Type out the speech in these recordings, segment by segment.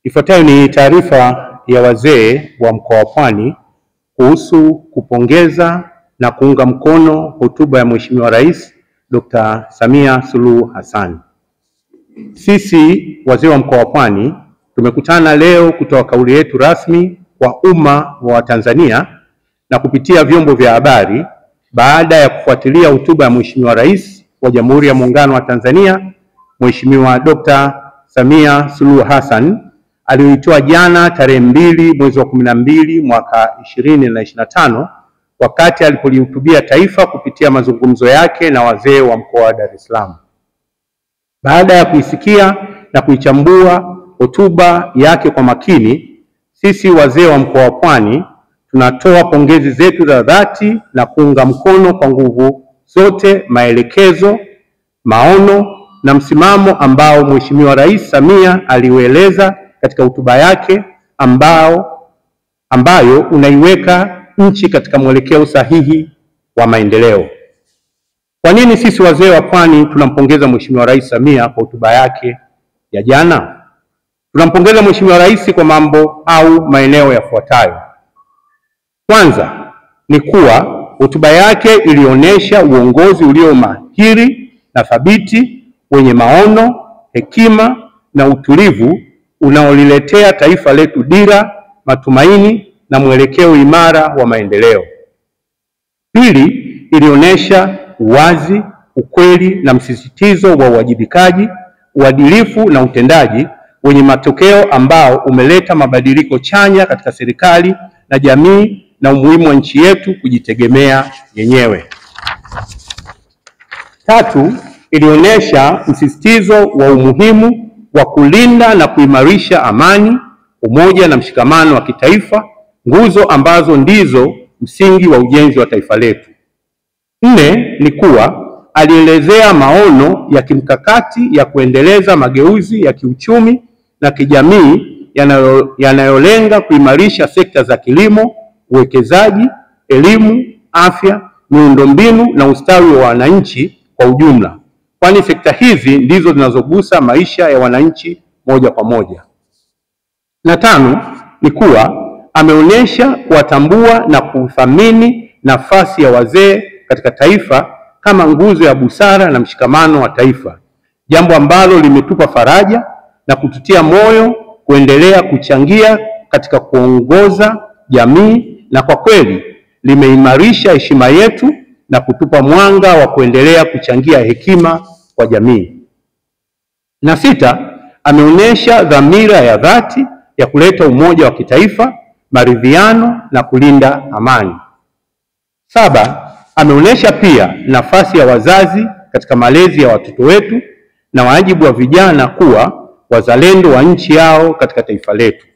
Ifuatayo ni taarifa ya wazee wa mkoa wa Pwani kuhusu kupongeza na kuunga mkono hotuba ya Mheshimiwa Rais Dr. Samia Suluhu Hassan. Sisi wazee wa mkoa wa Pwani tumekutana leo kutoa kauli yetu rasmi kwa umma wa Tanzania na kupitia vyombo vya habari baada ya kufuatilia hotuba ya Mheshimiwa Rais wa Jamhuri ya Muungano wa Tanzania Mheshimiwa Dr. Samia Suluhu Hassan aliyoitoa jana tarehe 2 mwezi wa 12 mwaka 2025 wakati alipolihutubia taifa kupitia mazungumzo yake na wazee wa mkoa wa Dar es Salaam. Baada ya kuisikia na kuichambua hotuba yake kwa makini, sisi wazee wa mkoa wa Pwani tunatoa pongezi zetu za dhati na kuunga mkono kwa nguvu zote maelekezo, maono na msimamo ambao Mheshimiwa Rais Samia aliueleza katika hotuba yake ambayo unaiweka nchi katika mwelekeo sahihi wa maendeleo. Kwa nini sisi wazee wa Pwani tunampongeza Mheshimiwa Rais Samia kwa hotuba yake ya jana? Tunampongeza Mheshimiwa Rais kwa mambo au maeneo yafuatayo. Kwanza ni kuwa hotuba yake ilionyesha uongozi ulio mahiri na thabiti, wenye maono, hekima na utulivu unaoliletea taifa letu dira, matumaini na mwelekeo imara wa maendeleo. Pili, ilionyesha uwazi, ukweli na msisitizo wa uwajibikaji, uadilifu na utendaji wenye matokeo ambao umeleta mabadiliko chanya katika serikali na jamii na umuhimu wa nchi yetu kujitegemea yenyewe. Tatu, ilionyesha msisitizo wa umuhimu wa kulinda na kuimarisha amani, umoja na mshikamano wa kitaifa, nguzo ambazo ndizo msingi wa ujenzi wa taifa letu. Nne, ni kuwa alielezea maono ya kimkakati ya kuendeleza mageuzi ya kiuchumi na kijamii yanayolenga kuimarisha sekta za kilimo, uwekezaji, elimu, afya, miundombinu na ustawi wa wananchi kwa ujumla, kwani sekta hizi ndizo zinazogusa maisha ya wananchi moja kwa moja. Na tano, ni kuwa ameonyesha kuwatambua na kuthamini nafasi ya wazee katika taifa kama nguzo ya busara na mshikamano wa taifa, jambo ambalo limetupa faraja na kututia moyo kuendelea kuchangia katika kuongoza jamii, na kwa kweli limeimarisha heshima yetu na kutupa mwanga wa kuendelea kuchangia hekima kwa jamii. Na sita, ameonyesha dhamira ya dhati ya kuleta umoja wa kitaifa, maridhiano na kulinda amani. Saba, ameonyesha pia nafasi ya wazazi katika malezi ya watoto wetu na wajibu wa vijana kuwa wazalendo wa nchi yao katika taifa letu.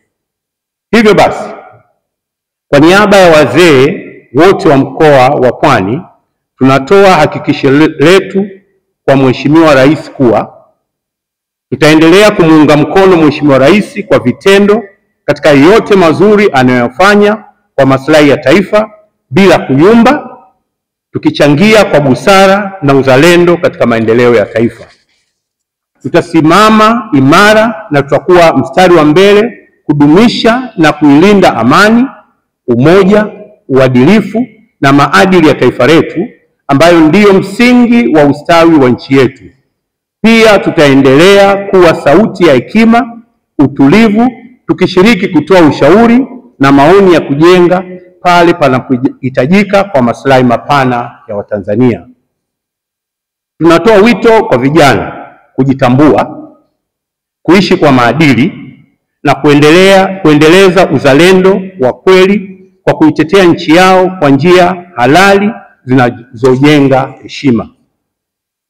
Hivyo basi, kwa niaba ya wazee wote wa mkoa wa Pwani tunatoa hakikisho letu kwa Mheshimiwa Rais kuwa tutaendelea kumuunga mkono Mheshimiwa Rais kwa vitendo katika yote mazuri anayofanya kwa maslahi ya taifa bila kuyumba, tukichangia kwa busara na uzalendo katika maendeleo ya taifa. Tutasimama imara na tutakuwa mstari wa mbele kudumisha na kuilinda amani, umoja, uadilifu na maadili ya taifa letu ambayo ndiyo msingi wa ustawi wa nchi yetu. Pia tutaendelea kuwa sauti ya hekima, utulivu, tukishiriki kutoa ushauri na maoni ya kujenga pale panapohitajika kwa maslahi mapana ya Watanzania. Tunatoa wito kwa vijana kujitambua, kuishi kwa maadili na kuendeleza uzalendo wa kweli kwa kuitetea nchi yao kwa njia halali zinazojenga heshima.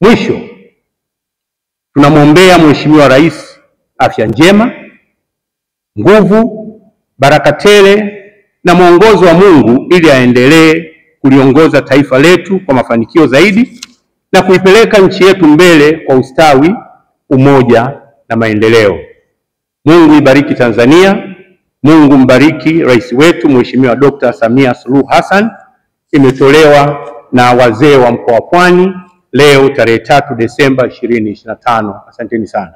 Mwisho, tunamwombea Mheshimiwa Rais afya njema, nguvu, baraka tele na mwongozo wa Mungu ili aendelee kuliongoza taifa letu kwa mafanikio zaidi na kuipeleka nchi yetu mbele kwa ustawi, umoja na maendeleo. Mungu ibariki Tanzania. Mungu mbariki rais wetu Mheshimiwa Dr. Samia Suluhu Hassan. Imetolewa na wazee wa mkoa wa Pwani leo tarehe 3 Desemba 2025. Asanteni sana.